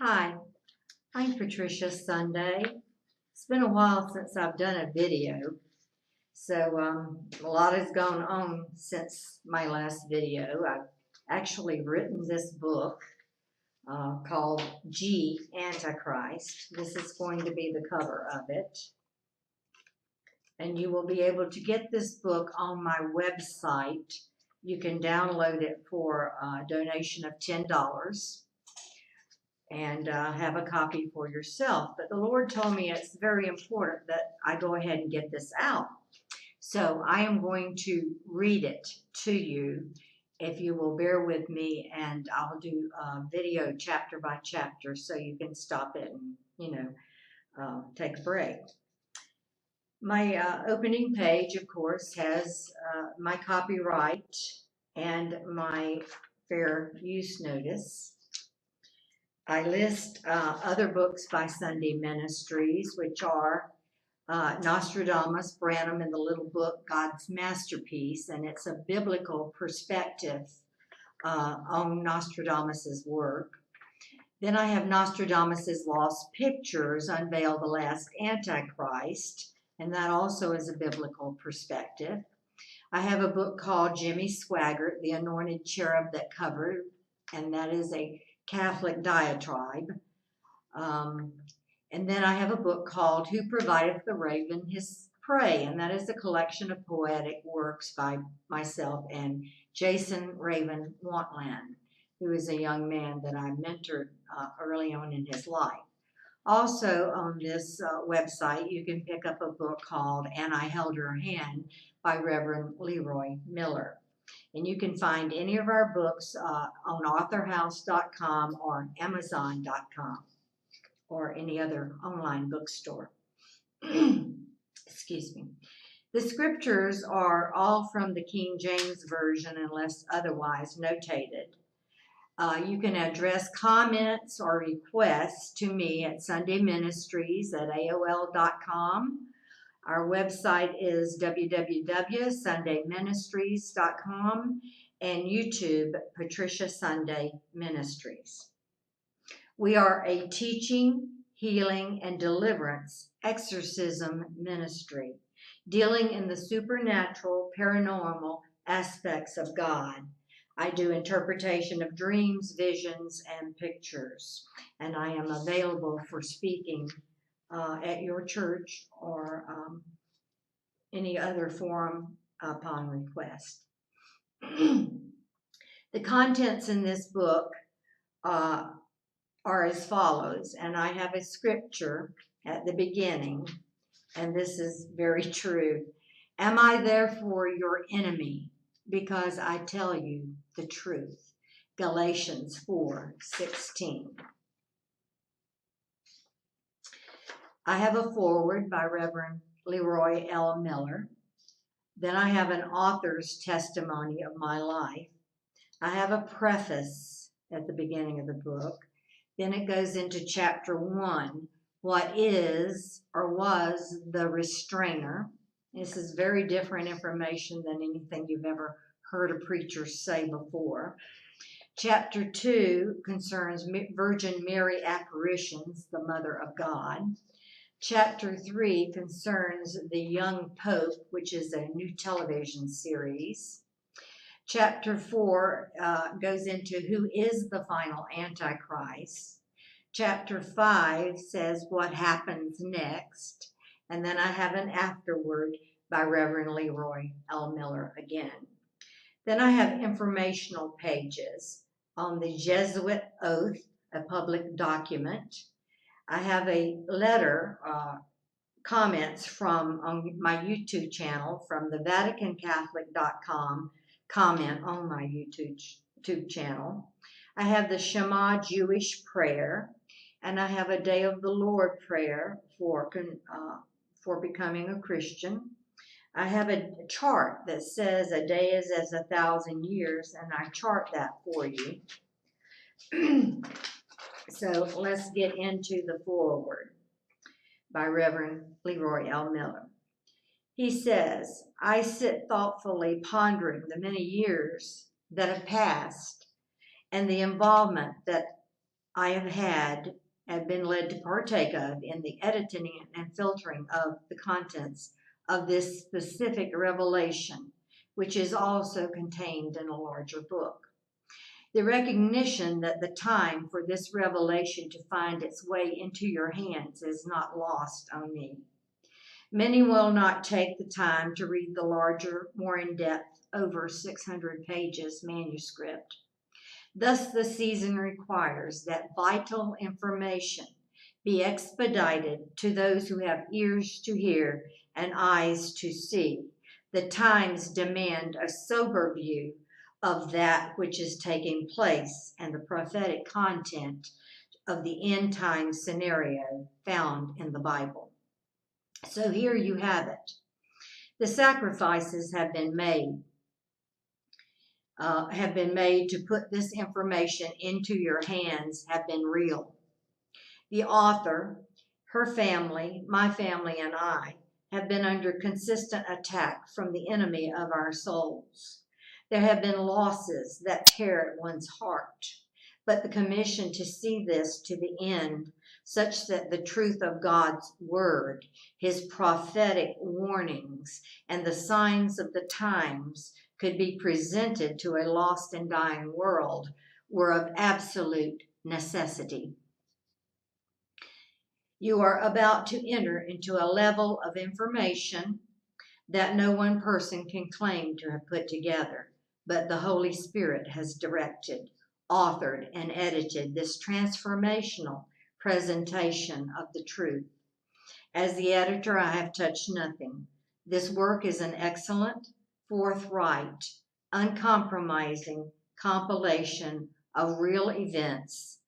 Hi, I'm Patricia Sunday. It's been a while since I've done a video, so a lot has gone on since my last video. I've actually written this book called Antichrist. This is going to be the cover of it, and you will be able to get this book on my website. You can download it for a donation of $10. And have a copy for yourself. But the Lord told me it's very important that I go ahead and get this out. So I am going to read it to you if you will bear with me, and I'll do a video chapter by chapter so you can stop it and, take a break. My opening page, of course, has my copyright and my fair use notice. I list other books by Sunday Ministries, which are Nostradamus, Branham, and the little book, God's Masterpiece, and it's a biblical perspective on Nostradamus's work. Then I have Nostradamus's Lost Pictures, Unveil the Last Antichrist, and that also is a biblical perspective. I have a book called Jimmy Swaggart, The Anointed Cherub That Covered, and that is a Catholic diatribe. And then I have a book called Who Provideth the Raven His Prey, and that is a collection of poetic works by myself and Jason Raven Wantland, who is a young man that I mentored early on in his life. Also on this website, you can pick up a book called And I Held Her Hand by Reverend Leroy Miller. And you can find any of our books on authorhouse.com or amazon.com or any other online bookstore. Excuse me. The scriptures are all from the King James Version unless otherwise notated. You can address comments or requests to me at sundayministries@aol.com. Our website is www.sundayministries.com and YouTube, Patricia Sunday Ministries. We are a teaching, healing, and deliverance exorcism ministry, dealing in the supernatural, paranormal aspects of God. I do interpretation of dreams, visions, and pictures, and I am available for speaking at your church or any other forum upon request. The contents in this book are as follows, and I have a scripture at the beginning, and this is very true. Am I therefore your enemy because I tell you the truth? Galatians 4:16. I have a foreword by Reverend Leroy L. Miller. Then I have an author's testimony of my life. I have a preface at the beginning of the book. Then it goes into chapter 1, what is or was the restrainer. This is very different information than anything you've ever heard a preacher say before. Chapter 2 concerns Virgin Mary apparitions, the Mother of God. Chapter 3 concerns the Young Pope, which is a new television series. Chapter 4 goes into who is the final Antichrist. Chapter 5 says what happens next. And then I have an afterword by Reverend Leroy L. Miller again. Then I have informational pages on the Jesuit oath, a public document. I have a letter, comments from on my YouTube channel from the VaticanCatholic.com comment on my YouTube channel. I have the Shema Jewish prayer, and I have a Day of the Lord prayer for becoming a Christian. I have a chart that says a day is as 1,000 years, and I chart that for you. So let's get into the foreword by Reverend Leroy L. Miller. He says, I sit thoughtfully pondering the many years that have passed and the involvement that I have been led to partake of in the editing and filtering of the contents of this specific revelation, which is also contained in a larger book. The recognition that the time for this revelation to find its way into your hands is not lost on me. Many will not take the time to read the larger, more in-depth, over 600 pages manuscript. Thus, the season requires that vital information be expedited to those who have ears to hear and eyes to see. The times demand a sober view of that which is taking place and the prophetic content of the end time scenario found in the Bible. So here you have it. The sacrifices have been made to put this information into your hands have been real. The author, her family, my family, and I have been under consistent attack from the enemy of our souls. There have been losses that tear at one's heart, but the commission to see this to the end, such that the truth of God's word, his prophetic warnings, and the signs of the times could be presented to a lost and dying world, were of absolute necessity. You are about to enter into a level of information that no one person can claim to have put together, but the Holy Spirit has directed, authored, and edited this transformational presentation of the truth. As the editor, I have touched nothing. This work is an excellent, forthright, uncompromising compilation of real events,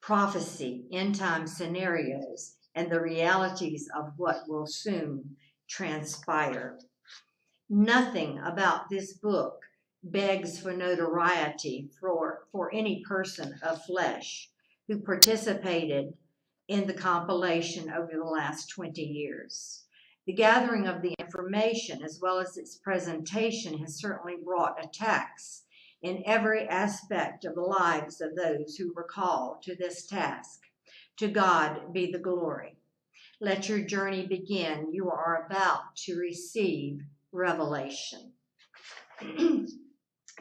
prophecy, end-time scenarios, and the realities of what will soon transpire. Nothing about this book begs for notoriety for any person of flesh who participated in the compilation over the last 20 years. The gathering of the information as well as its presentation has certainly brought attacks in every aspect of the lives of those who were called to this task. To God be the glory. Let your journey begin. You are about to receive revelation.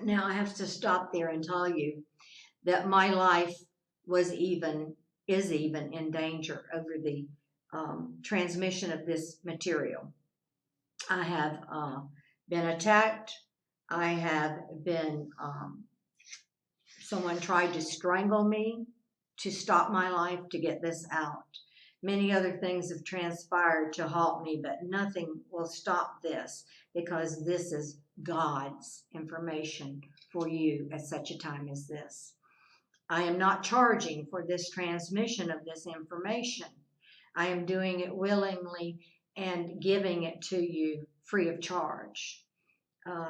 Now I have to stop there and tell you that my life is even in danger over the transmission of this material. I have been attacked. I have been, someone tried to strangle me to stop my life to get this out. Many other things have transpired to halt me, but nothing will stop this because this is God's information for you at such a time as this. I am not charging for this transmission of this information. I am doing it willingly and giving it to you free of charge.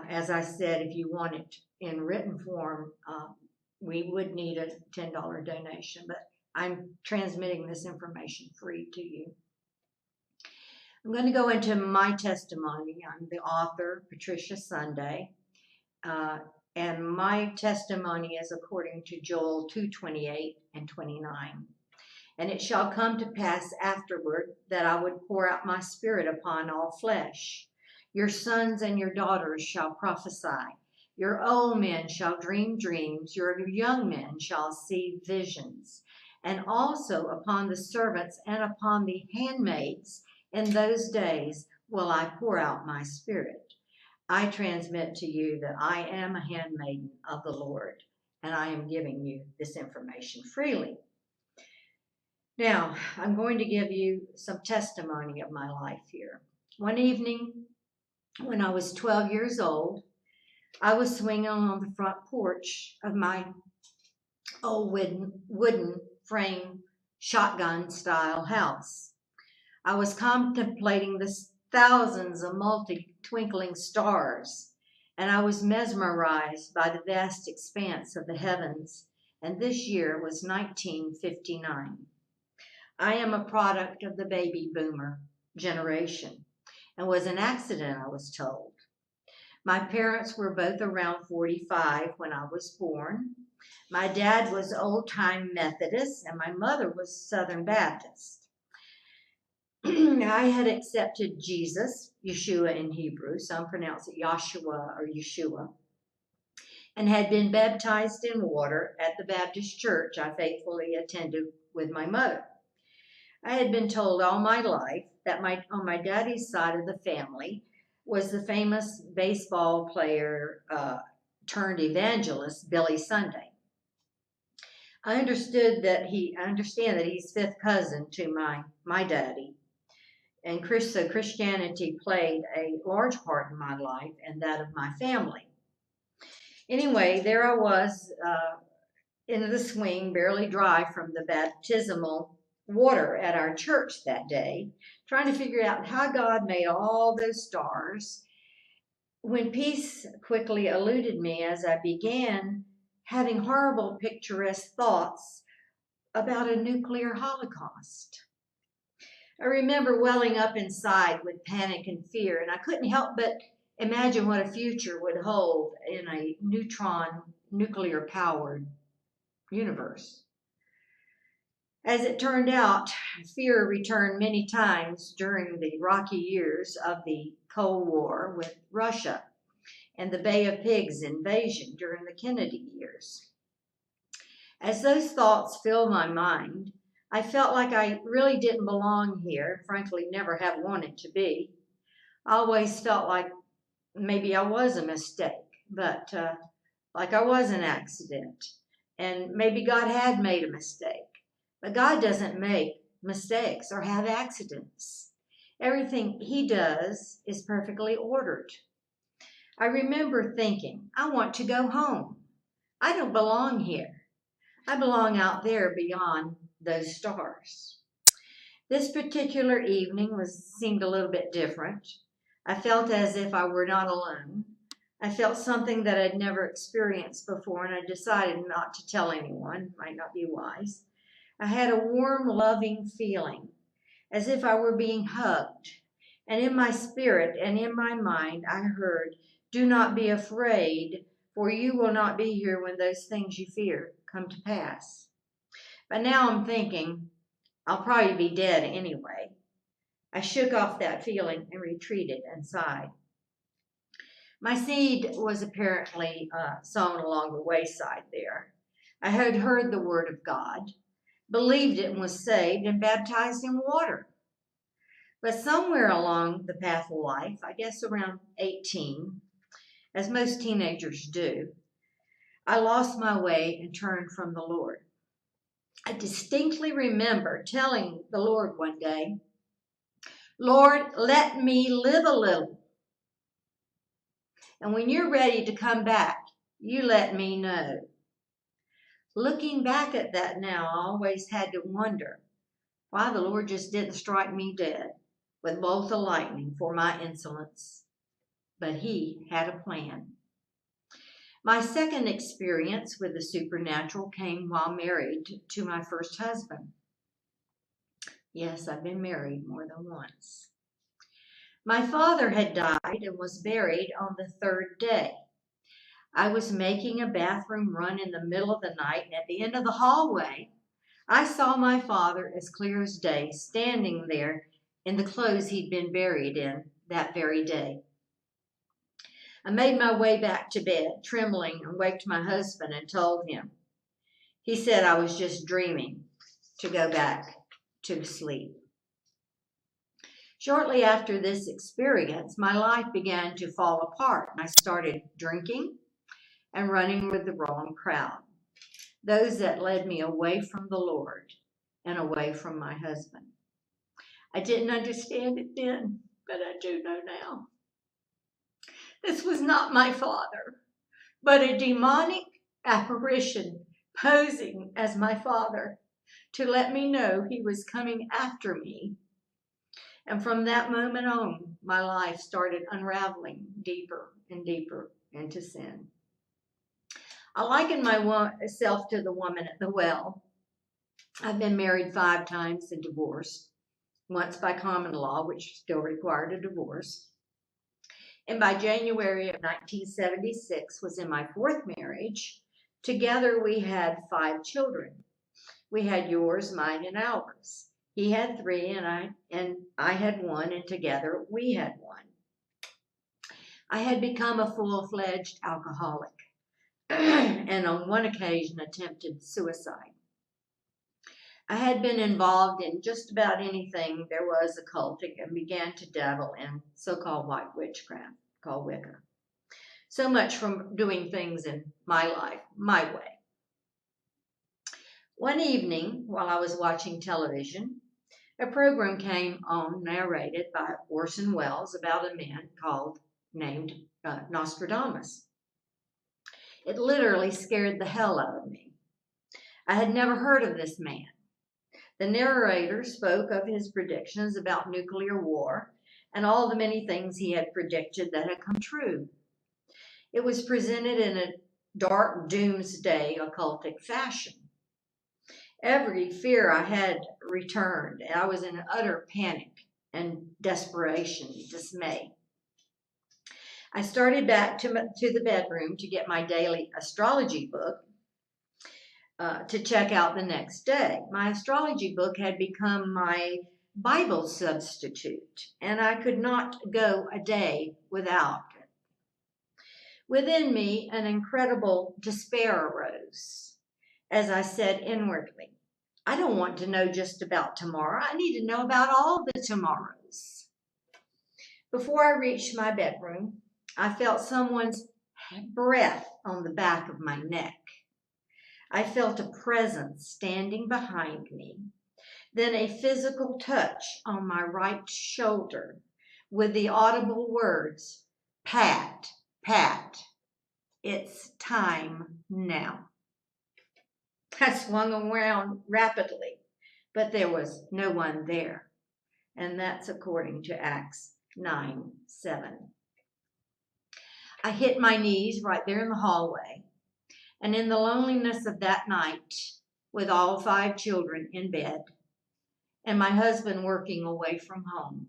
As I said, if you want it in written form, we would need a $10 donation, but I'm transmitting this information free to you. I'm going to go into my testimony. I'm the author, Patricia Sunday, and my testimony is according to Joel 2:28 and 29. And it shall come to pass afterward that I would pour out my spirit upon all flesh. Your sons and your daughters shall prophesy. Your old men shall dream dreams. Your young men shall see visions. And also upon the servants and upon the handmaids in those days will I pour out my spirit. I transmit to you that I am a handmaiden of the Lord, and I am giving you this information freely. Now, I'm going to give you some testimony of my life here. One evening, when I was 12 years old, I was swinging on the front porch of my old wooden frame shotgun-style house. I was contemplating the thousands of multi-twinkling stars, and I was mesmerized by the vast expanse of the heavens, and this year was 1959. I am a product of the baby boomer generation and was an accident, I was told. My parents were both around 45 when I was born. My dad was old-time Methodist, and my mother was Southern Baptist. I had accepted Jesus, Yeshua in Hebrew, some pronounce it Yahshua or Yeshua, and had been baptized in water at the Baptist church I faithfully attended with my mother. I had been told all my life that on my daddy's side of the family was the famous baseball player turned evangelist, Billy Sunday. I understand that he's fifth cousin to my daddy. And so Christianity played a large part in my life and that of my family. Anyway, there I was in the swing, barely dry from the baptismal water at our church that day, trying to figure out how God made all those stars, when peace quickly eluded me as I began having horrible picturesque thoughts about a nuclear holocaust. I remember welling up inside with panic and fear, and I couldn't help but imagine what a future would hold in a nuclear-powered universe. As it turned out, fear returned many times during the rocky years of the Cold War with Russia and the Bay of Pigs invasion during the Kennedy years. As those thoughts filled my mind, I felt like I really didn't belong here, frankly never have wanted to be. I always felt like maybe I was a mistake, but like I was an accident, and maybe God had made a mistake. But God doesn't make mistakes or have accidents. Everything He does is perfectly ordered. I remember thinking, I want to go home. I don't belong here. I belong out there beyond those stars. This particular evening seemed a little bit different. I felt as if I were not alone. I felt something that I'd never experienced before, and I decided not to tell anyone. Might not be wise. I had a warm, loving feeling, as if I were being hugged. And in my spirit and in my mind, I heard, "Do not be afraid, for you will not be here when those things you fear come to pass." But now I'm thinking, I'll probably be dead anyway. I shook off that feeling and retreated and sighed. My seed was apparently sown along the wayside there. I had heard the word of God, believed it and was saved and baptized in water. But somewhere along the path of life, I guess around 18, as most teenagers do, I lost my way and turned from the Lord. I distinctly remember telling the Lord one day, "Lord, let me live a little. And when you're ready to come back, you let me know." Looking back at that now, I always had to wonder why the Lord just didn't strike me dead with bolt of lightning for my insolence. But He had a plan. My second experience with the supernatural came while married to my first husband. Yes, I've been married more than once. My father had died and was buried on the third day. I was making a bathroom run in the middle of the night, and at the end of the hallway, I saw my father as clear as day, standing there in the clothes he'd been buried in that very day. I made my way back to bed, trembling, and waked my husband and told him. He said I was just dreaming to go back to sleep. Shortly after this experience, my life began to fall apart. I started drinking and running with the wrong crowd, those that led me away from the Lord and away from my husband. I didn't understand it then, but I do know now. This was not my father, but a demonic apparition posing as my father to let me know he was coming after me. And from that moment on, my life started unraveling deeper and deeper into sin. I liken myself to the woman at the well. I've been married 5 times and divorced, once by common law, which still required a divorce. And by January of 1976 was in my 4th marriage Together we had 5 children. We had yours, mine, and ours. He had 3, and I had 1, and together we had 1. I had become a full-fledged alcoholic, and on one occasion attempted suicide. I had been involved in just about anything there was occultic and began to dabble in so-called white witchcraft, called Wicca. So much from doing things in my life, my way. One evening, while I was watching television, a program came on narrated by Orson Welles about a man named Nostradamus. It literally scared the hell out of me. I had never heard of this man. The narrator spoke of his predictions about nuclear war and all the many things he had predicted that had come true. It was presented in a dark doomsday occultic fashion. Every fear I had returned, and I was in utter panic and desperation, dismay. I started back to the bedroom to get my daily astrology book to check out the next day. My astrology book had become my Bible substitute, and I could not go a day without it. Within me, an incredible despair arose as I said inwardly, I don't want to know just about tomorrow. I need to know about all the tomorrows. Before I reached my bedroom, I felt someone's breath on the back of my neck. I felt a presence standing behind me, then a physical touch on my right shoulder with the audible words, Pat, Pat, it's time now. I swung around rapidly, but there was no one there, and that's according to Acts 9:7. I hit my knees right there in the hallway, and in the loneliness of that night, with all 5 children in bed, and my husband working away from home,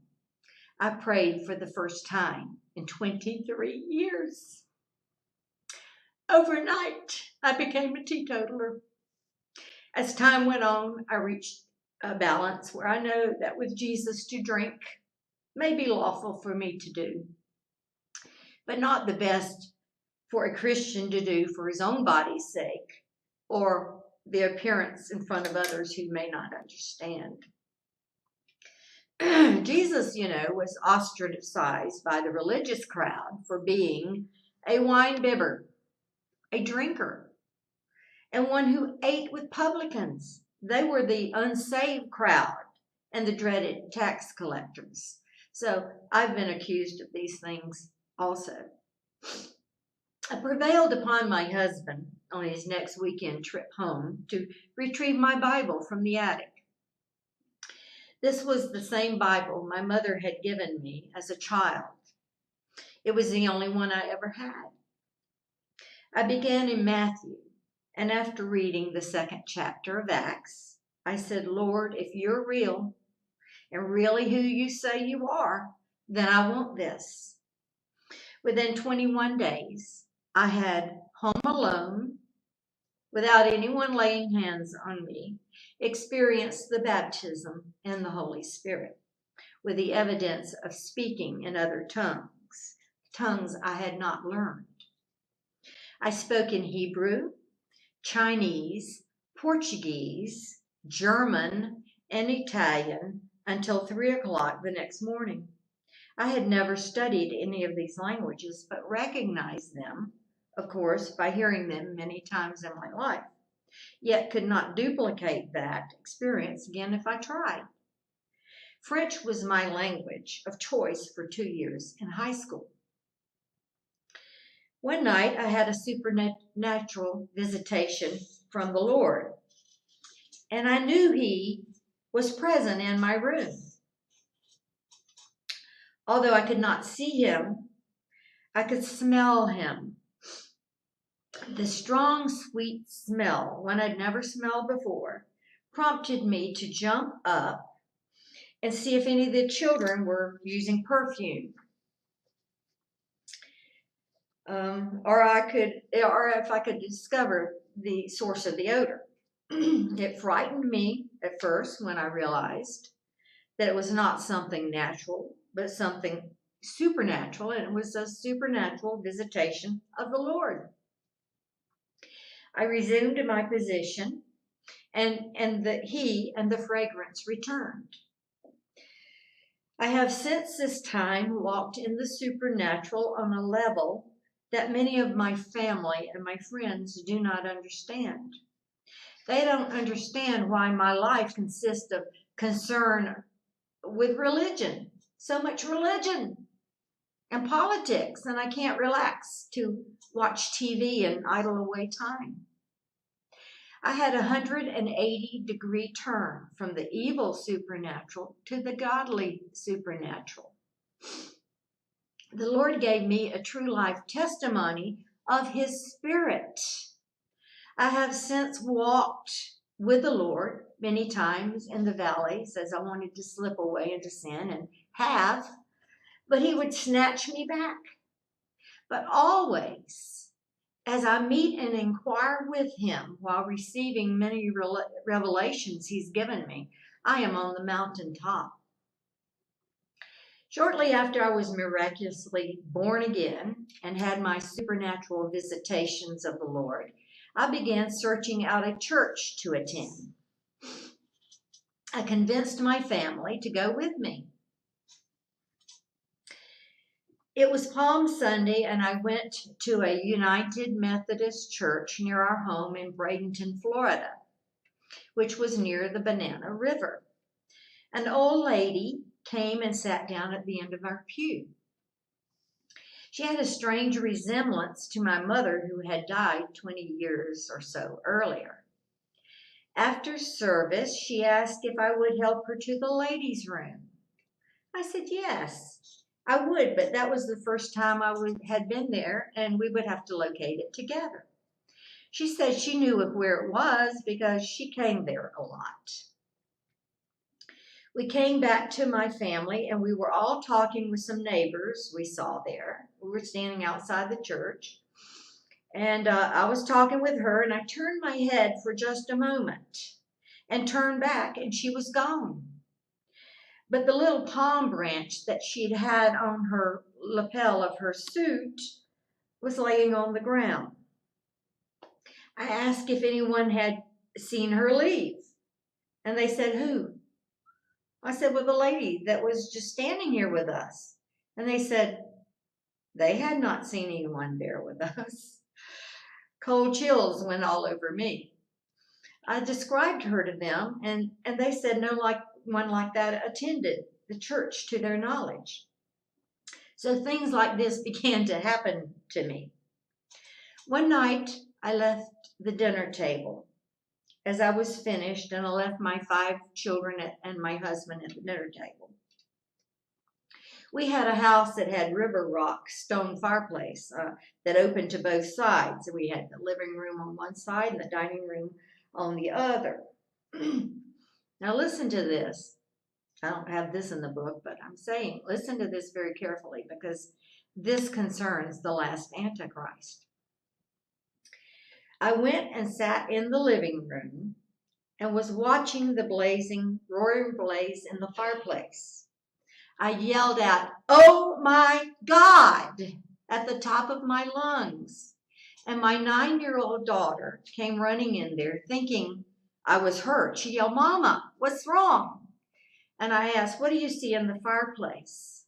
I prayed for the first time in 23 years. Overnight, I became a teetotaler. As time went on, I reached a balance where I know that with Jesus to drink may be lawful for me to do, but not the best for a Christian to do for his own body's sake or the appearance in front of others who may not understand. Jesus, was ostracized by the religious crowd for being a wine bibber, a drinker, and one who ate with publicans. They were the unsaved crowd and the dreaded tax collectors. So I've been accused of these things also. I prevailed upon my husband on his next weekend trip home to retrieve my Bible from the attic. This was the same Bible my mother had given me as a child. It was the only one I ever had. I began in Matthew, and after reading the 2nd chapter of Acts, I said, Lord, if you're real and really who you say you are, then I want this. Within 21 days, I had home alone, without anyone laying hands on me, experienced the baptism in the Holy Spirit with the evidence of speaking in other tongues I had not learned. I spoke in Hebrew, Chinese, Portuguese, German, and Italian until 3 o'clock the next morning. I had never studied any of these languages, but recognized them, of course, by hearing them many times in my life, yet could not duplicate that experience again if I tried. French was my language of choice for 2 years in high school. One night I had a supernatural visitation from the Lord, and I knew He was present in my room. Although I could not see Him, I could smell Him. The strong, sweet smell, one I'd never smelled before, prompted me to jump up and see if any of the children were using perfume. Or if I could discover the source of the odor. It frightened me at first when I realized that it was not something natural, but something supernatural, and it was a supernatural visitation of the Lord. I resumed my position, and the fragrance returned. I have since this time walked in the supernatural on a level that many of my family and my friends do not understand. They don't understand why my life consists of concern with religion, so much religion and politics, and I can't relax to watch TV and idle away time. I had a 180-degree turn from the evil supernatural to the godly supernatural. The Lord gave me a true life testimony of His Spirit. I have since walked with the Lord many times in the valleys as I wanted to slip away into sin, and have, but He would snatch me back. But always, as I meet and inquire with Him while receiving many revelations He's given me, I am on the mountaintop. Shortly after I was miraculously born again and had my supernatural visitations of the Lord, I began searching out a church to attend. I convinced my family to go with me. It was Palm Sunday, and I went to a United Methodist church near our home in Bradenton, Florida, which was near the Banana River. An old lady came and sat down at the end of our pew. She had a strange resemblance to my mother, who had died 20 years or so earlier. After service, she asked if I would help her to the ladies' room. I said yes, I would, but that was the first time I had been there, and we would have to locate it together. She said she knew where it was because she came there a lot. We came back to my family, and we were all talking with some neighbors we saw there. We were standing outside the church, and I was talking with her, and I turned my head for just a moment and turned back, and she was gone. But the little palm branch that she'd had on her lapel of her suit was laying on the ground. I asked if anyone had seen her leave, and they said, "Who?" I said, "Well, the lady that was just standing here with us." And they said they had not seen anyone there with us. Cold chills went all over me. I described her to them, and they said no one like that attended the church to their knowledge. So things like this began to happen to me. One night, I left the dinner table as I was finished, and I left my 5 children and my husband at the dinner table. We had a house that had river rock stone fireplace that opened to both sides. We had the living room on one side and the dining room on the other. Now listen to this. I don't have this in the book, but I'm saying listen to this very carefully, because this concerns the last Antichrist. I went and sat in the living room and was watching the roaring blaze in the fireplace. I yelled out, "Oh my God," at the top of my lungs. And my 9-year-old daughter came running in there thinking I was hurt. She yelled, "Mama, what's wrong?" And I asked, "What do you see in the fireplace?"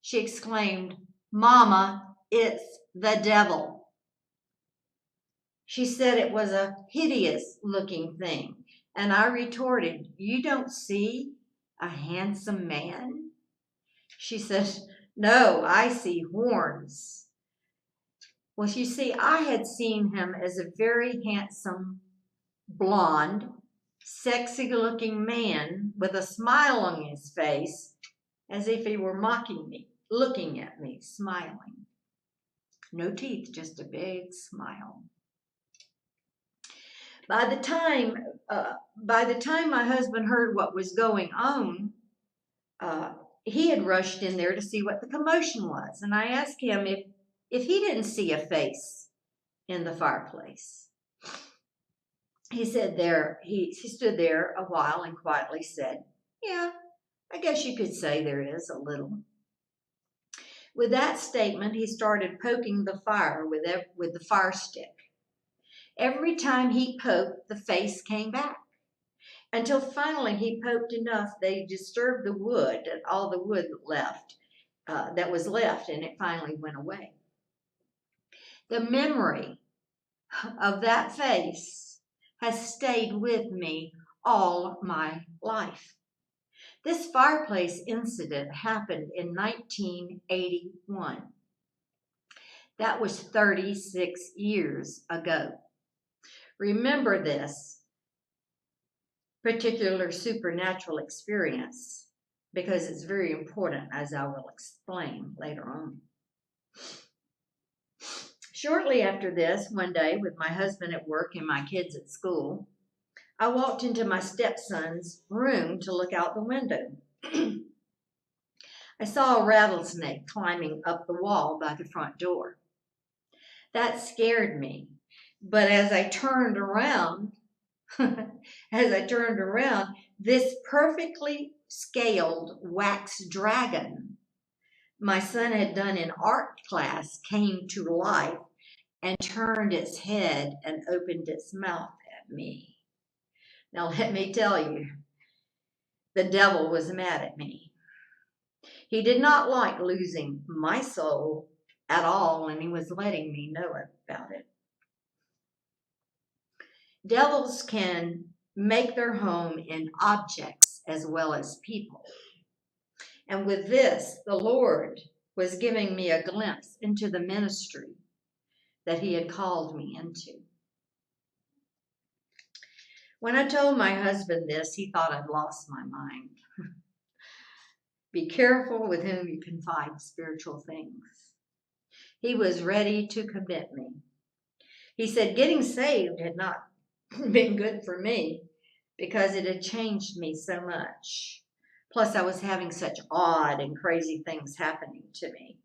She exclaimed, "Mama, it's the devil." She said it was a hideous looking thing. And I retorted, "You don't see a handsome man?" She said, "No, I see horns." Well, you see, I had seen him as a very handsome, blonde, sexy-looking man with a smile on his face, as if he were mocking me, looking at me, smiling. No teeth, just a big smile. By the time my husband heard what was going on, he had rushed in there to see what the commotion was. And I asked him if he didn't see a face in the fireplace. he said there, he stood there a while and quietly said, "Yeah, I guess you could say there is a little." With that statement, he started poking the fire with the fire stick. Every time he poked, the face came back, until finally he poked enough they disturbed the wood, and all the wood left that was left, and it finally went away. The memory of that face has stayed with me all my life. This fireplace incident happened in 1981. That was 36 years ago. Remember this particular supernatural experience because it's very important, as I will explain later on. Shortly after this, one day with my husband at work and my kids at school, I walked into my stepson's room to look out the window. I saw a rattlesnake climbing up the wall by the front door. That scared me. But as I turned around, this perfectly scaled wax dragon my son had done in art class came to life and turned its head and opened its mouth at me. Now let me tell you, the devil was mad at me. He did not like losing my soul at all, and he was letting me know about it. Devils can make their home in objects as well as people. And with this, the Lord was giving me a glimpse into the ministry that he had called me into. When I told my husband this, he thought I'd lost my mind. Be careful with whom you confide spiritual things. He was ready to commit me. He said getting saved had not been good for me because it had changed me so much. Plus, I was having such odd and crazy things happening to me.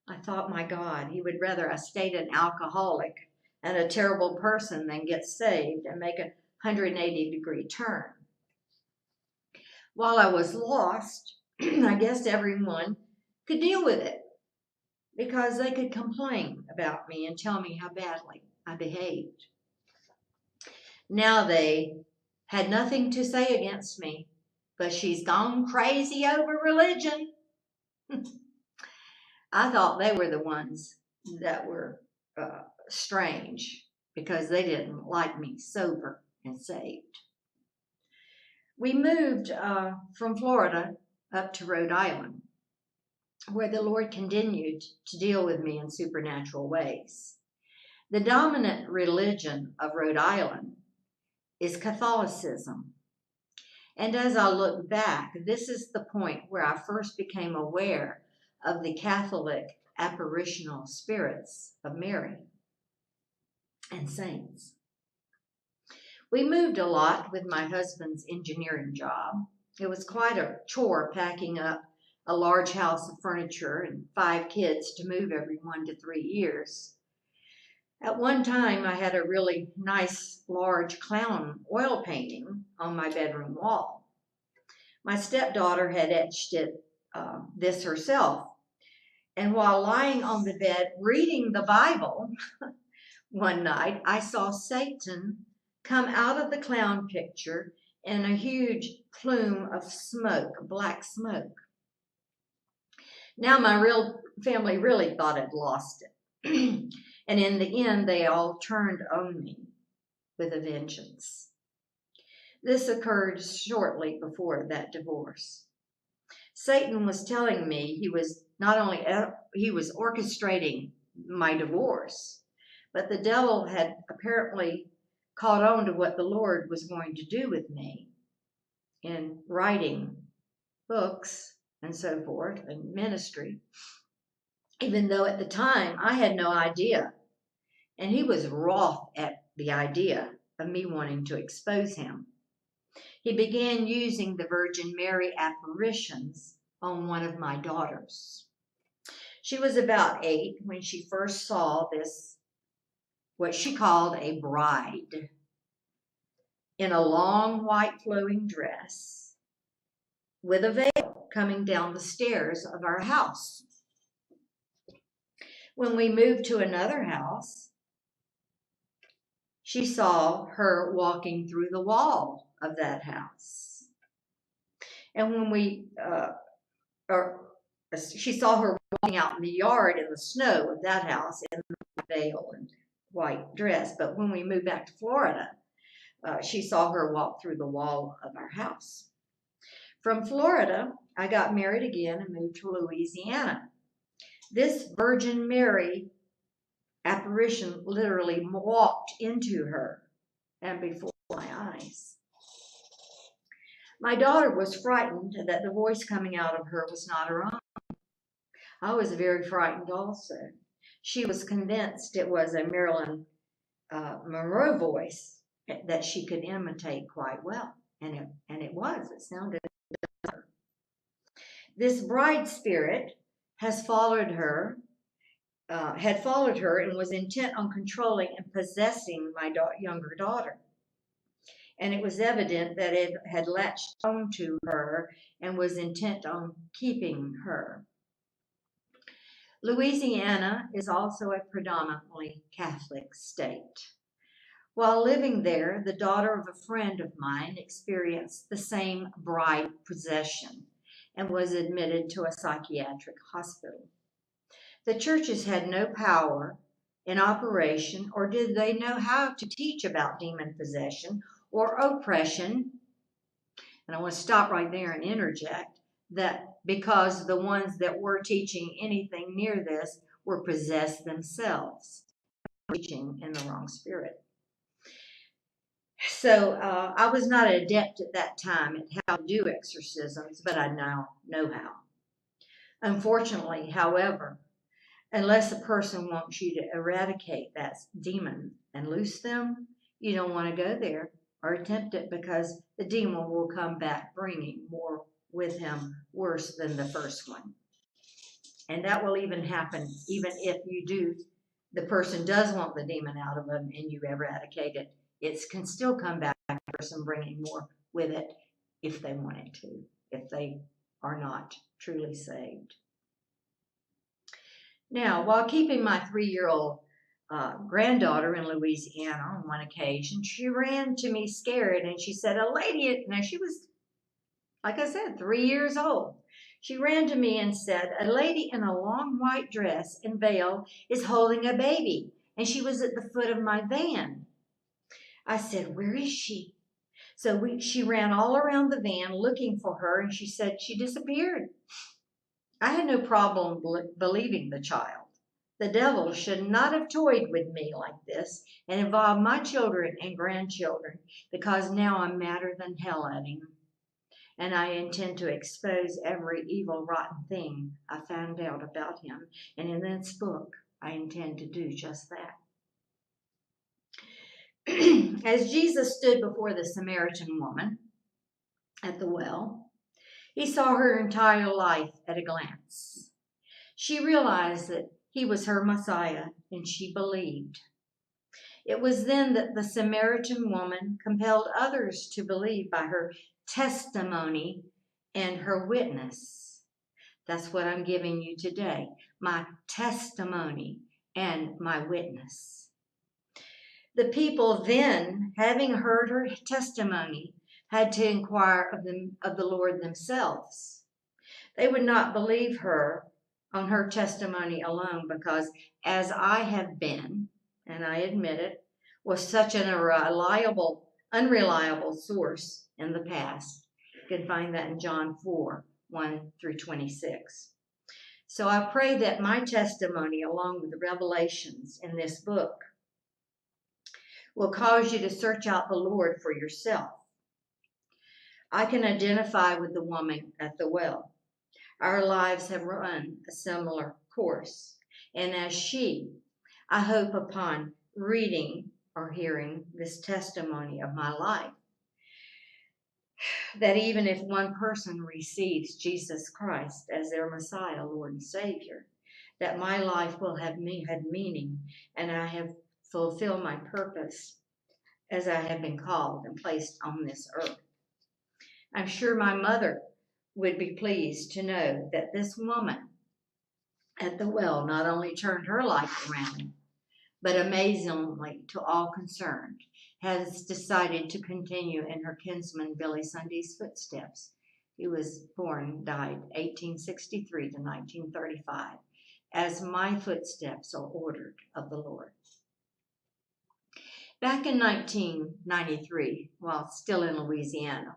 I thought, my God, he would rather I stayed an alcoholic and a terrible person than get saved and make a 180-degree turn. While I was lost, I guess everyone could deal with it because they could complain about me and tell me how badly I behaved. Now they had nothing to say against me, but she's gone crazy over religion. I thought they were the ones that were strange because they didn't like me sober and saved. We moved from Florida up to Rhode Island, where the Lord continued to deal with me in supernatural ways. The dominant religion of Rhode Island is Catholicism. And as I look back, this is the point where I first became aware of the Catholic apparitional spirits of Mary and saints. We moved a lot with my husband's engineering job. It was quite a chore packing up a large house of furniture and 5 kids to move every 1 to 3 years. At one time, I had a really nice large clown oil painting on my bedroom wall. My stepdaughter had etched this herself. And while lying on the bed reading the Bible one night, I saw Satan come out of the clown picture in a huge plume of smoke, black smoke. Now my real family really thought I'd lost it. And in the end, they all turned on me with a vengeance. This occurred shortly before that divorce. Satan was telling me he was orchestrating my divorce, but the devil had apparently caught on to what the Lord was going to do with me in writing books and so forth and ministry, even though at the time I had no idea. And he was wroth at the idea of me wanting to expose him. He began using the Virgin Mary apparitions on one of my daughters. She was about 8 when she first saw this, what she called a bride. in a long white flowing dress with a veil coming down the stairs of our house. When we moved to another house, she saw her walking through the wall of that house. And when she saw her walking out in the yard in the snow of that house in the veil and white dress. But when we moved back to Florida, she saw her walk through the wall of our house. From Florida, I got married again and moved to Louisiana. This Virgin Mary apparition literally walked into her and before my eyes. My daughter was frightened that the voice coming out of her was not her own. I was very frightened also. She was convinced it was a Marilyn Monroe voice that she could imitate quite well, and it was. It sounded. This bride spirit had followed her and was intent on controlling and possessing my younger daughter. And it was evident that it had latched on to her and was intent on keeping her. Louisiana is also a predominantly Catholic state. While living there, the daughter of a friend of mine experienced the same bride possession and was admitted to a psychiatric hospital. The churches had no power in operation, or did they know how to teach about demon possession or oppression. And I want to stop right there and interject that because the ones that were teaching anything near this were possessed themselves, teaching in the wrong spirit. So I was not an adept at that time at how to do exorcisms, but I now know how. Unfortunately, however, unless a person wants you to eradicate that demon and loose them, you don't want to go there or attempt it, because the demon will come back bringing more with him worse than the first one. And that will even happen even if the person does want the demon out of them and you eradicate it. It can still come back, the person bringing more with it if they want it to, if they are not truly saved. Now, while keeping my 3-year-old granddaughter in Louisiana on one occasion, she ran to me scared and she said, a lady, now she was, like I said, 3 years old. She ran to me and said, a lady in a long white dress and veil is holding a baby, and she was at the foot of my van. I said, where is she? So she ran all around the van looking for her, and she said she disappeared. I had no problem believing the child. The devil should not have toyed with me like this and involved my children and grandchildren, because now I'm madder than hell at him. And I intend to expose every evil, rotten thing I found out about him. And in this book, I intend to do just that. As Jesus stood before the Samaritan woman at the well, he saw her entire life at a glance. She realized that he was her Messiah, and she believed. It was then that the Samaritan woman compelled others to believe by her testimony and her witness. That's what I'm giving you today, my testimony and my witness. The people then, having heard her testimony, had to inquire of the Lord themselves. They would not believe her on her testimony alone, because as I have been, and I admit it, was such an unreliable source in the past. You can find that in John 4, 1 through 26. So I pray that my testimony, along with the revelations in this book, will cause you to search out the Lord for yourself. I can identify with the woman at the well. Our lives have run a similar course. And as I hope upon reading or hearing this testimony of my life, that even if one person receives Jesus Christ as their Messiah, Lord and Savior, that my life will have had meaning, and I have fulfilled my purpose as I have been called and placed on this earth. I'm sure my mother would be pleased to know that this woman at the well not only turned her life around, but amazingly to all concerned, has decided to continue in her kinsman Billy Sunday's footsteps. He was died 1863 to 1935, as my footsteps are ordered of the Lord. Back in 1993, while still in Louisiana,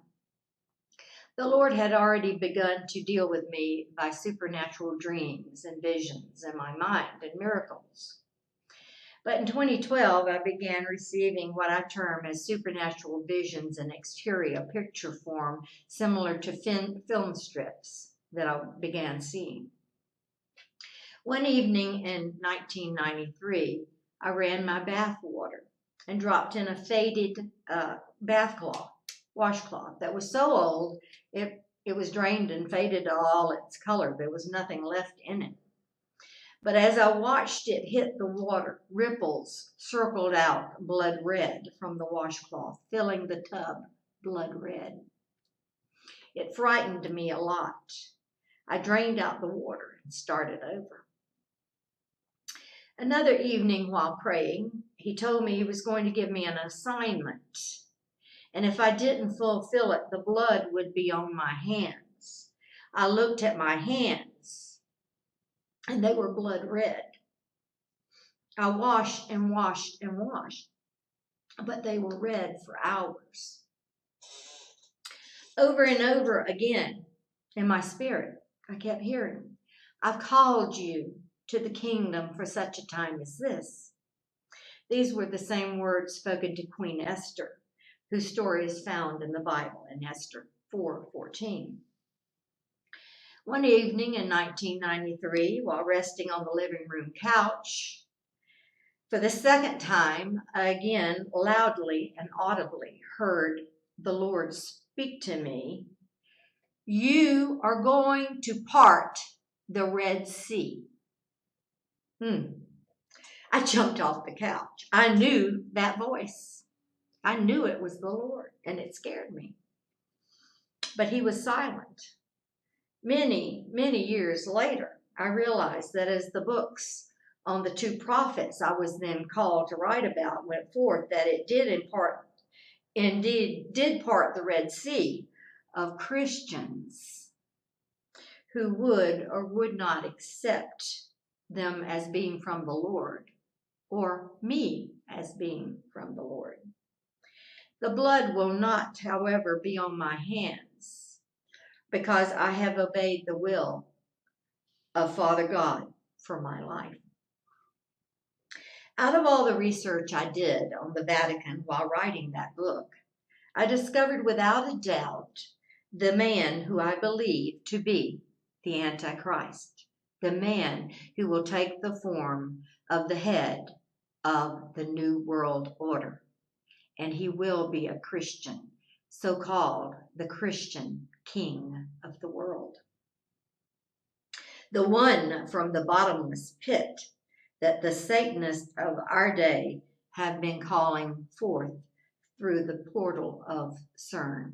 the Lord had already begun to deal with me by supernatural dreams and visions in my mind and miracles. But in 2012, I began receiving what I term as supernatural visions in exterior picture form, similar to film strips that I began seeing. One evening in 1993, I ran my bath water and dropped in a faded washcloth that was so old it was drained and faded to all its color. There was nothing left in it. But as I watched it hit the water, ripples circled out blood red from the washcloth, filling the tub blood red. It frightened me a lot. I drained out the water and started over. Another evening while praying, he told me he was going to give me an assignment. And if I didn't fulfill it, the blood would be on my hands. I looked at my hands, and they were blood red. I washed and washed and washed, but they were red for hours. Over and over again in my spirit, I kept hearing, I've called you to the kingdom for such a time as this. These were the same words spoken to Queen Esther, whose story is found in the Bible in Esther 4:14. One evening in 1993, while resting on the living room couch, for the second time, I again loudly and audibly heard the Lord speak to me, you are going to part the Red Sea. I jumped off the couch. I knew that voice. I knew it was the Lord, and it scared me. But he was silent. Many, many years later, I realized that as the books on the two prophets I was then called to write about went forth, that it did part the Red Sea of Christians who would or would not accept them as being from the Lord, or me as being from the Lord. The blood will not, however, be on my hands, because I have obeyed the will of Father God for my life. Out of all the research I did on the Vatican while writing that book, I discovered without a doubt the man who I believe to be the Antichrist, the man who will take the form of the head of the New World Order. And he will be a Christian, so-called the Christian King of the world. The one from the bottomless pit that the Satanists of our day have been calling forth through the portal of CERN.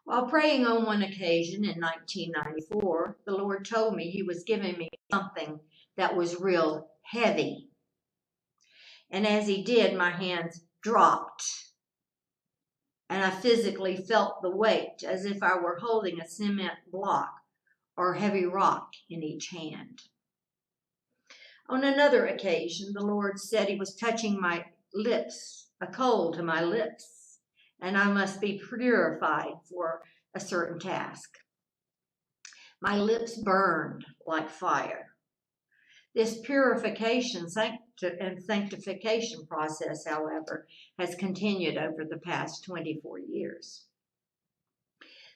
While praying on one occasion in 1994, the Lord told me he was giving me something that was real heavy. And as he did, my hands dropped. And I physically felt the weight as if I were holding a cement block or heavy rock in each hand. On another occasion, the Lord said he was touching my lips, a coal to my lips, and I must be purified for a certain task. My lips burned like fire. This purification and sanctification process, however, has continued over the past 24 years.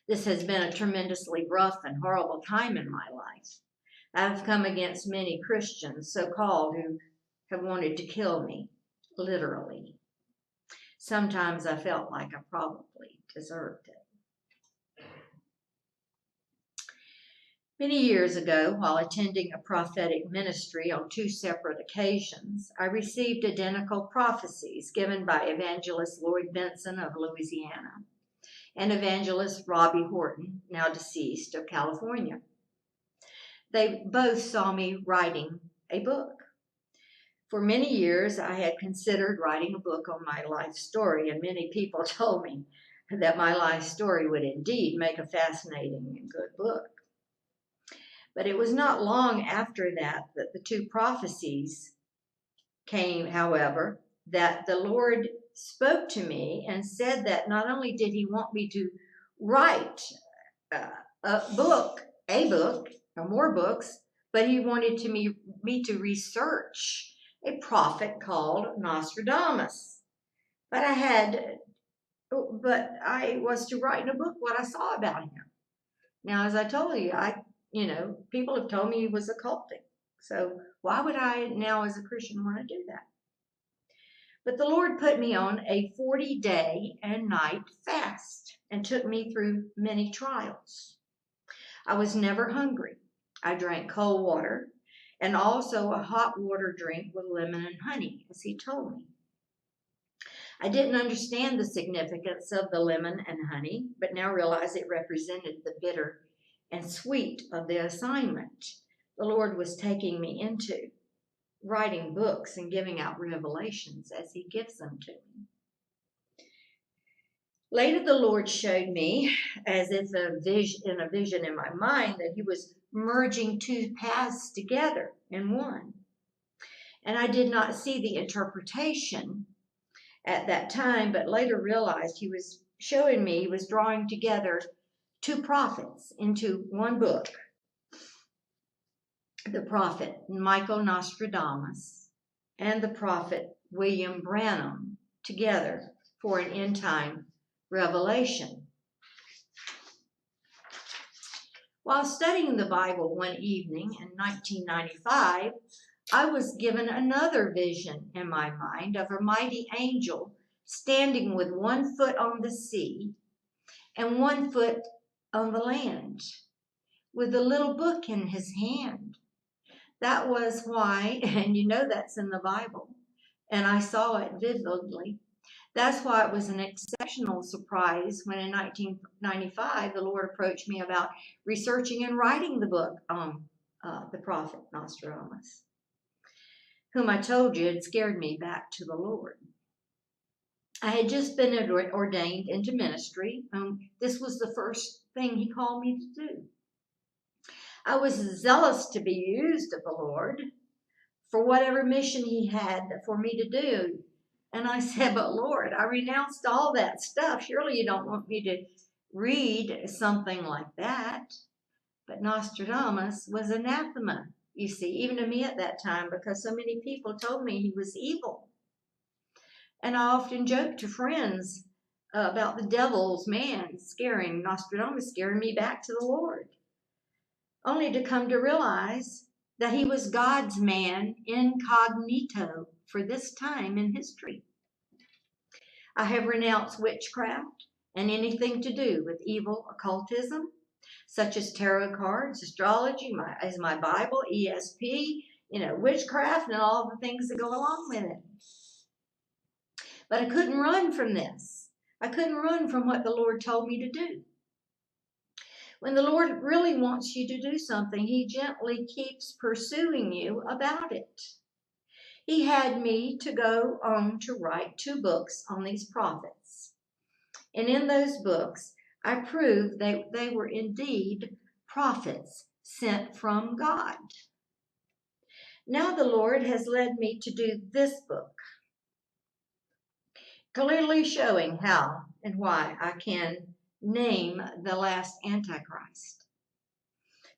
This has been a tremendously rough and horrible time in my life. I've come against many Christians, so-called, who have wanted to kill me, literally. Sometimes I felt like I probably deserved it. Many years ago, while attending a prophetic ministry on 2 separate occasions, I received identical prophecies given by evangelist Lloyd Benson of Louisiana and evangelist Robbie Horton, now deceased, of California. They both saw me writing a book. For many years, I had considered writing a book on my life story, and many people told me that my life story would indeed make a fascinating and good book. But it was not long after that the 2 prophecies came, however, that the Lord spoke to me and said that not only did he want me to write a book, or more books, but he wanted me to research a prophet called Nostradamus. But I was to write in a book what I saw about him. Now, as I told you, people have told me he was occultic. So why would I now as a Christian want to do that? But the Lord put me on a 40-day and night fast and took me through many trials. I was never hungry. I drank cold water and also a hot water drink with lemon and honey, as he told me. I didn't understand the significance of the lemon and honey, but now realize it represented the bitter and sweet of the assignment the Lord was taking me into, writing books and giving out revelations as he gives them to me. Later, the Lord showed me, as if in a vision in my mind, that he was merging 2 paths together in one. And I did not see the interpretation at that time, but later realized he was showing me he was drawing together 2 prophets into one book. The prophet Michael Nostradamus and the prophet William Branham together for an end-time revelation. While studying the Bible one evening in 1995, I was given another vision in my mind of a mighty angel standing with 1 foot on the sea and 1 foot on the land, with a little book in his hand. That was why, and you know that's in the Bible, and I saw it vividly. That's why it was an exceptional surprise when in 1995 the Lord approached me about researching and writing the book on the prophet Nostradamus, whom I told you had scared me back to the Lord. I had just been ordained into ministry. This was the first thing he called me to do. I was zealous to be used of the Lord for whatever mission he had for me to do. And I said, but Lord, I renounced all that stuff. Surely you don't want me to read something like that. But Nostradamus was anathema, you see, even to me at that time, because so many people told me he was evil. And I often joked to friends about the devil's man Nostradamus scaring me back to the Lord, only to come to realize that he was God's man incognito for this time in history. I have renounced witchcraft and anything to do with evil occultism, such as tarot cards, astrology, my Bible, ESP, witchcraft, and all the things that go along with it. But I couldn't run from this. I couldn't run from what the Lord told me to do. When the Lord really wants you to do something, he gently keeps pursuing you about it. He had me to go on to write 2 books on these prophets. And in those books, I proved that they were indeed prophets sent from God. Now the Lord has led me to do this book, clearly showing how and why I can name the last Antichrist,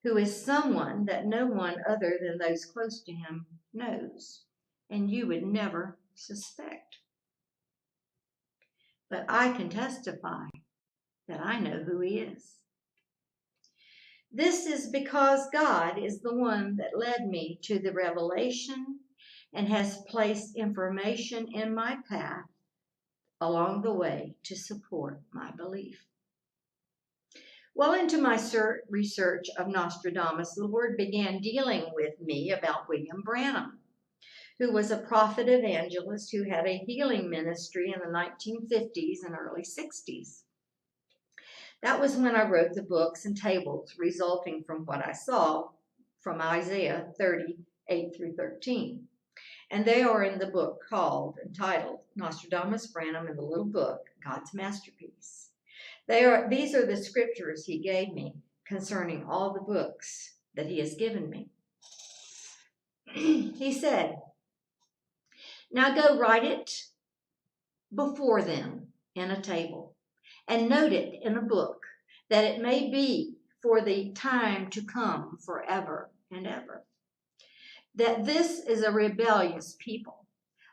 who is someone that no one other than those close to him knows, and you would never suspect. But I can testify that I know who he is. This is because God is the one that led me to the revelation and has placed information in my path along the way to support my belief. Well into my research of Nostradamus, the Lord began dealing with me about William Branham, who was a prophet evangelist who had a healing ministry in the 1950s and early 60s. That was when I wrote the books and tables resulting from what I saw from Isaiah 38 through 13. And they are in the book entitled Nostradamus Branham in the Little Book, God's Masterpiece. These are the scriptures he gave me concerning all the books that he has given me. He said, now go write it before them in a table, and note it in a book, that it may be for the time to come forever and ever. That this is a rebellious people,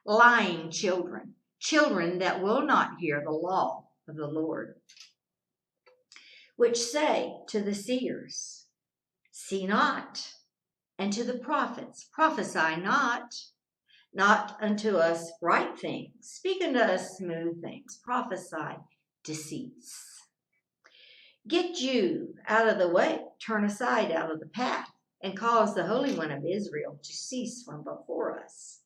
lying children, children that will not hear the law of the Lord, which say to the seers, see not, and to the prophets, prophesy not unto us right things, speak unto us smooth things, prophesy deceits. Get you out of the way, turn aside out of the path, and cause the Holy One of Israel to cease from before us.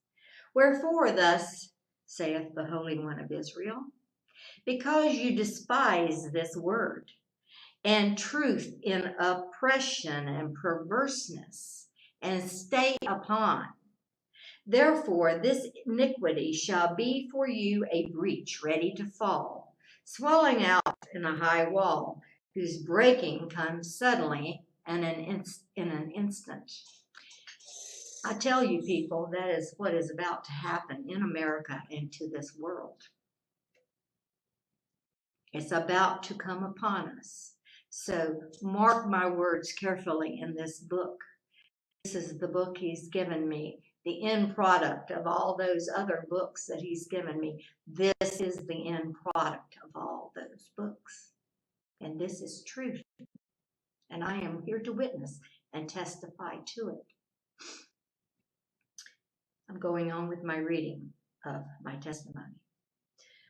Wherefore thus saith the Holy One of Israel, because you despise this word, and truth in oppression and perverseness, and stay upon. Therefore this iniquity shall be for you a breach ready to fall, swelling out in a high wall, whose breaking comes suddenly and in an instant. I tell you, people, that is what is about to happen in America and to this world. It's about to come upon us. So mark my words carefully in this book. This is the book he's given me, the end product of all those other books that he's given me. This is the end product of all those books. And this is truth. And I am here to witness and testify to it. I'm going on with my reading of my testimony.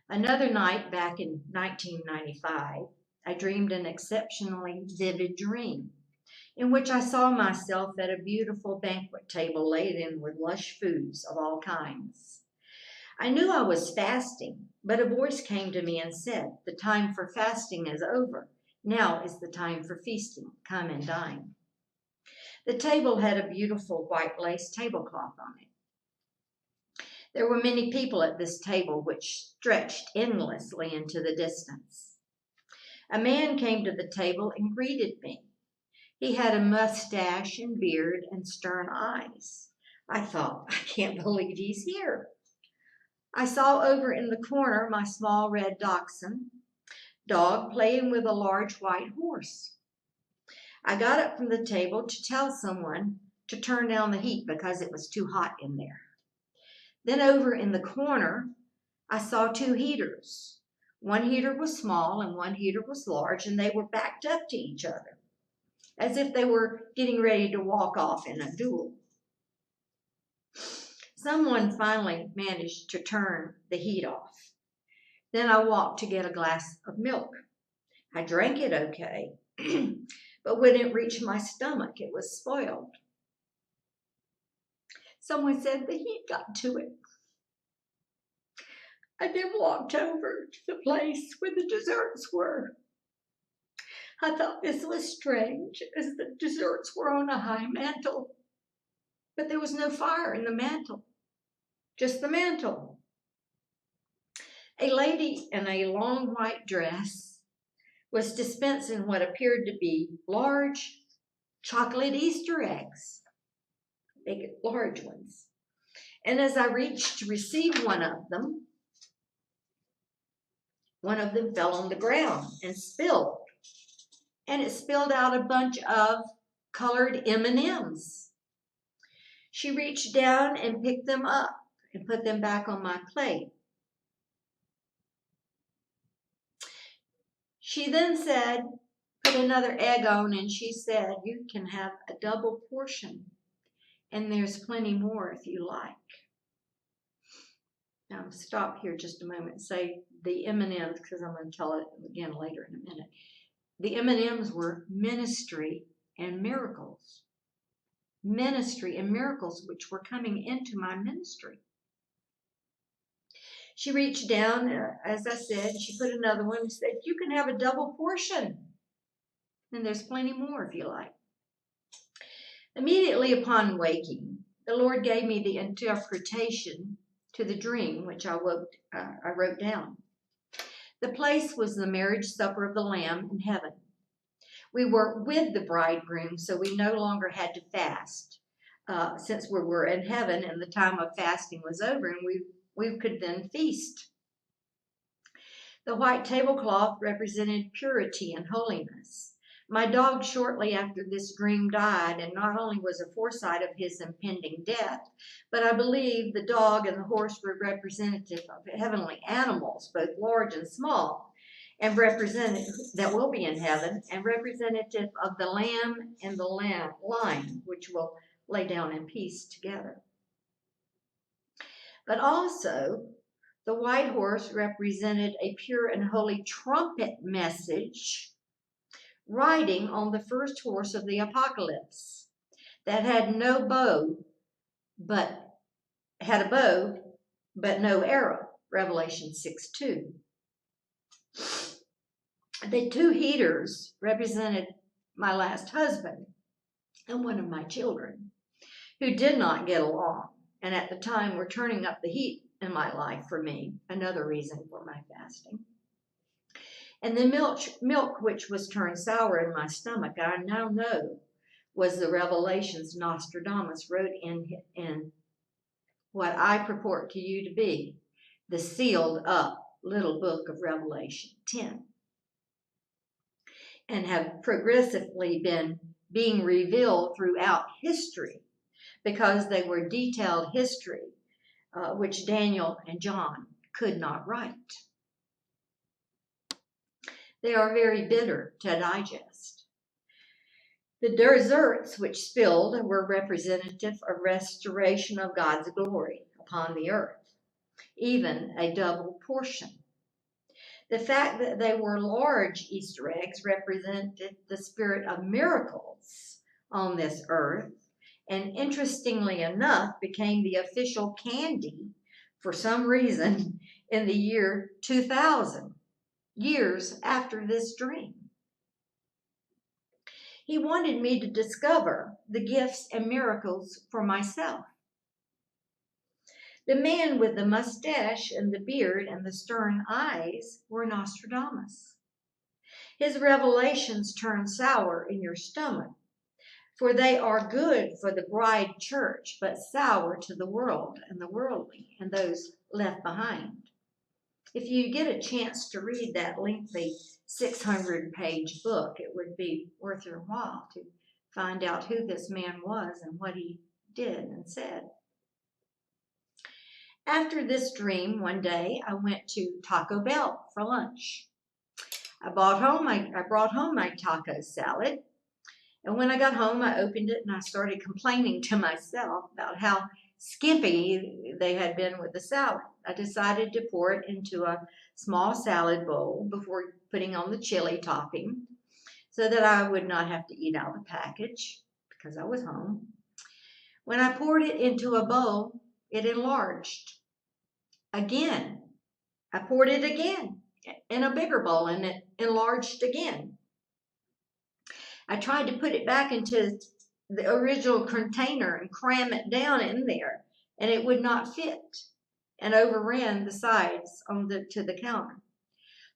Another night back in 1995, I dreamed an exceptionally vivid dream in which I saw myself at a beautiful banquet table laden with lush foods of all kinds. I knew I was fasting, but a voice came to me and said, the time for fasting is over. Now is the time for feasting. Come and dine. The table had a beautiful white lace tablecloth on it. There were many people at this table which stretched endlessly into the distance. A man came to the table and greeted me. He had a mustache and beard and stern eyes. I thought, I can't believe he's here. I saw over in the corner my small red dog playing with a large white horse. I got up from the table to tell someone to turn down the heat because it was too hot in there. Then over in the corner, I saw two heaters. One heater was small and one heater was large, and they were backed up to each other, as if they were getting ready to walk off in a duel. Someone finally managed to turn the heat off. Then I walked to get a glass of milk. I drank it okay, but when it reached my stomach, it was spoiled. Someone said the heat got to it. I then walked over to the place where the desserts were. I thought this was strange, as the desserts were on a high mantle, but there was no fire in the mantle, just the mantle. A lady in a long white dress was dispensing what appeared to be large chocolate Easter eggs, big, large ones. And as I reached to receive one of them fell on the ground and spilled. And it spilled out a bunch of colored M&Ms. She reached down and picked them up and put them back on my plate. She then said, put another egg on, and she said, you can have a double portion, and there's plenty more if you like. Now, stop here just a moment and say the M&Ms, because I'm going to tell it again later in a minute. The M&Ms were ministry and miracles. Ministry and miracles which were coming into my ministry. She reached down, as I said, she put another one and said, "You can have a double portion. And there's plenty more if you like." Immediately upon waking, the Lord gave me the interpretation to the dream, which I wrote down. The place was the marriage supper of the Lamb in heaven. We were with the bridegroom, so we no longer had to fast, since we were in heaven and the time of fasting was over, and we could then feast. The white tablecloth represented purity and holiness. My dog shortly after this dream died, and not only was a foresight of his impending death, but I believe the dog and the horse were representative of heavenly animals, both large and small, and representative that will be in heaven, and representative of the lamb and the lion, which will lay down in peace together. But also, the white horse represented a pure and holy trumpet message riding on the first horse of the apocalypse that had no bow, but had a bow, but no arrow. Revelation 6:2. The two heaters represented my last husband and one of my children who did not get along, and at the time were turning up the heat in my life for me, another reason for my fasting. And the milk which was turned sour in my stomach, I now know was the revelations Nostradamus wrote in what I purport to you to be the sealed up little book of Revelation 10, and have progressively been being revealed throughout history, because they were detailed history, which Daniel and John could not write. They are very bitter to digest. The desserts which spilled were representative of restoration of God's glory upon the earth, even a double portion. The fact that they were large Easter eggs represented the spirit of miracles on this earth, and interestingly enough became the official candy for some reason in the year 2000, years after this dream. He wanted me to discover the gifts and miracles for myself. The man with the mustache and the beard and the stern eyes were Nostradamus. His revelations turn sour in your stomach, for they are good for the bride church, but sour to the world and the worldly and those left behind. If you get a chance to read that lengthy 600-page book, it would be worth your while to find out who this man was and what he did and said. After this dream, one day I went to Taco Bell for lunch. I brought home my taco salad, and when I got home, I opened it and I started complaining to myself about how skimpy they had been with the salad. I decided to pour it into a small salad bowl before putting on the chili topping so that I would not have to eat out of the package because I was home. When I poured it into a bowl, it enlarged. Again, I poured it again in a bigger bowl and it enlarged again. I tried to put it back into the original container and cram it down in there, and it would not fit and overran the sides to the counter.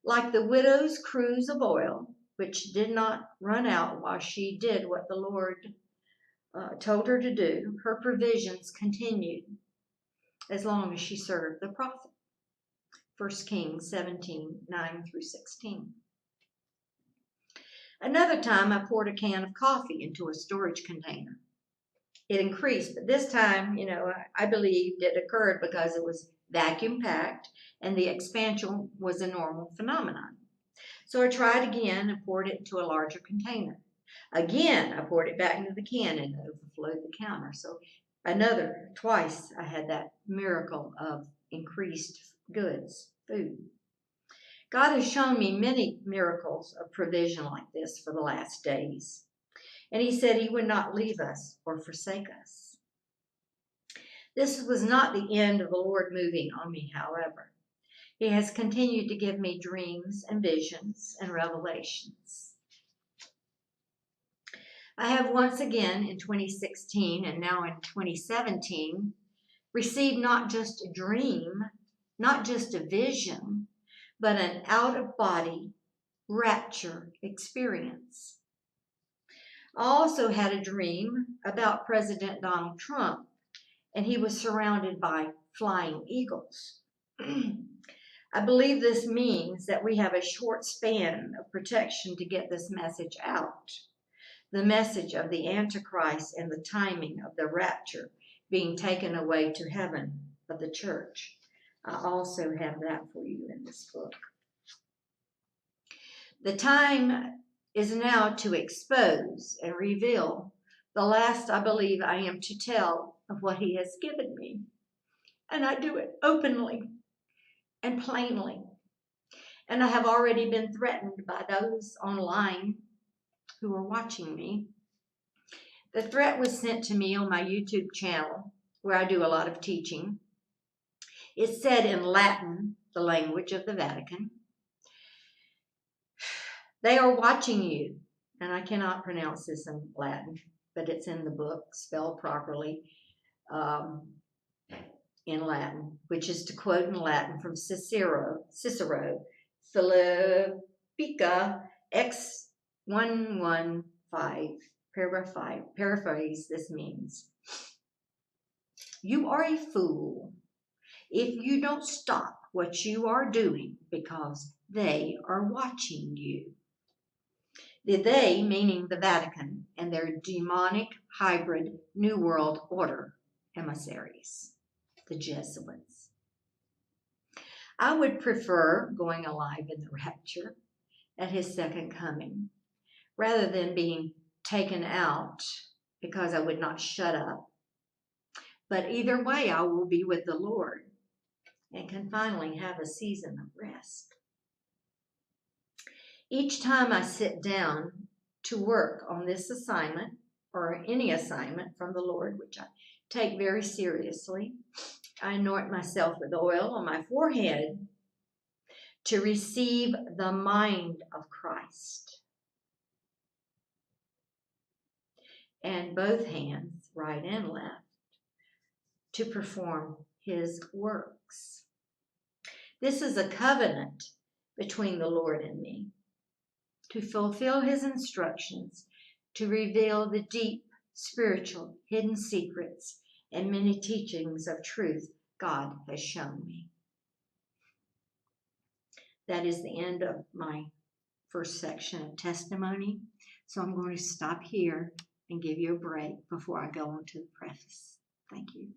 Like the widow's cruse of oil, which did not run out while she did what the Lord told her to do, her provisions continued as long as she served the prophet. 1 Kings 17:9-16. Another time I poured a can of coffee into a storage container. It increased, but this time, I believed it occurred because it was vacuum packed and the expansion was a normal phenomenon. So I tried again and poured it into a larger container. Again, I poured it back into the can and it overflowed the counter. So twice I had that miracle of increased goods, food. God has shown me many miracles of provision like this for the last days. And he said he would not leave us or forsake us. This was not the end of the Lord moving on me, however. He has continued to give me dreams and visions and revelations. I have once again in 2016 and now in 2017 received not just a dream, not just a vision, but an out-of-body rapture experience. I also had a dream about President Donald Trump, and he was surrounded by flying eagles. I believe this means that we have a short span of protection to get this message out. The message of the Antichrist and the timing of the rapture being taken away to heaven of the church. I also have that for you in this book. The time is now to expose and reveal the last I believe I am to tell of what he has given me. And I do it openly and plainly. And I have already been threatened by those online who are watching me. The threat was sent to me on my YouTube channel, where I do a lot of teaching. It said in Latin, the language of the Vatican, "They are watching you," and I cannot pronounce this in Latin, but it's in the book, spelled properly in Latin, which is to quote in Latin from Cicero, Philippica X 115, paragraph 5. Paraphrase, this means, "You are a fool if you don't stop what you are doing because they are watching you." The they meaning the Vatican and their demonic hybrid New World Order emissaries, the Jesuits. I would prefer going alive in the rapture at his second coming rather than being taken out because I would not shut up. But either way, I will be with the Lord and can finally have a season of rest. Each time I sit down to work on this assignment or any assignment from the Lord, which I take very seriously, I anoint myself with oil on my forehead to receive the mind of Christ, and both hands, right and left, to perform his works. This is a covenant between the Lord and me, to fulfill his instructions, to reveal the deep, spiritual, hidden secrets and many teachings of truth God has shown me. That is the end of my first section of testimony. So I'm going to stop here and give you a break before I go on to the preface. Thank you.